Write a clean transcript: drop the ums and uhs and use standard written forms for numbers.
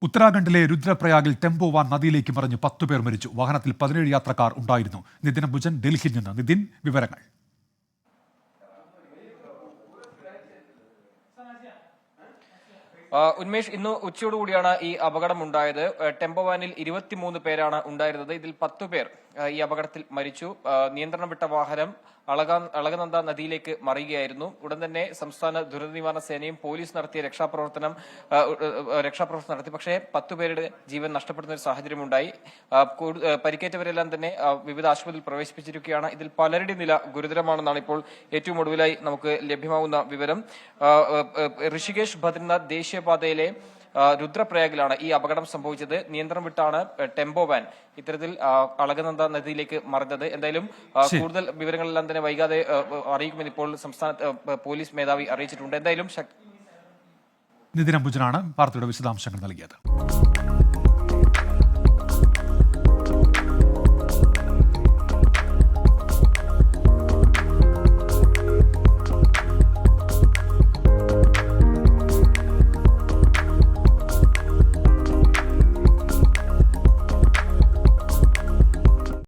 ഉത്തരാഖണ്ഡിലെ രുദ്രപ്രയാഗിൽ tempo van നദിയിലേക്ക് മറിഞ്ഞ് 10 പേർ മരിച്ചു. വാഹനത്തിൽ 17 യാത്രക്കാർ ഉണ്ടായിരുന്നു. നിതിൻ അംബുജൻ ഡൽഹിയിൽ നിന്ന്. നിതിൻ, വിവരങ്ങൾ. ഉന്മേഷ്, ഇന്ന് ഉച്ചയോടുകൂടിയാണ് ഈ അപകടമുണ്ടായത്. ടെമ്പോ വാനിൽ 23 പേരാണ് ഉണ്ടായിരുന്നത്. ഇതിൽ 10 പേർ ഈ അപകടത്തിൽ മരിച്ചു. നിയന്ത്രണം വിട്ട വാഹനം അളകനന്ദ നദിയിലേക്ക് മറിയുകയായിരുന്നു. ഉടൻ തന്നെ സംസ്ഥാന ദുരന്ത നിവാരണ സേനയും പോലീസ് നടത്തിയ രക്ഷാപ്രവർത്തനം നടത്തി. പക്ഷേ 10 പേരുടെ ജീവൻ നഷ്ടപ്പെടുന്ന ഒരു സാഹചര്യമുണ്ടായി. പരിക്കേറ്റവരെല്ലാം തന്നെ വിവിധ ആശുപത്രിയിൽ പ്രവേശിപ്പിച്ചിരിക്കുകയാണ്. ഇതിൽ പലരുടെ നില ഗുരുതരമാണെന്നാണ് ഇപ്പോൾ ഏറ്റവും ഒടുവിലായി നമുക്ക് ലഭ്യമാകുന്ന വിവരം. ഋഷികേശ് ബദ്രിനാഥ് ദേശീയപാതയിലെ രുദ്രപ്രയാഗിലാണ് ഈ അപകടം സംഭവിച്ചത്. നിയന്ത്രണം വിട്ടാണ് ടെമ്പോ വാൻ ഇത്തരത്തിൽ അളകനന്ദ നദിയിലേക്ക് മറിഞ്ഞത്. എന്തായാലും കൂടുതൽ വിവരങ്ങളെല്ലാം തന്നെ വൈകാതെ അറിയിക്കുമെന്ന് ഇപ്പോൾ സംസ്ഥാന പോലീസ് മേധാവി അറിയിച്ചിട്ടുണ്ട്. എന്തായാലും നിതിൻ അംബുജനാണ് വാർത്തയുടെ വിശദാംശങ്ങൾ നൽകിയത്.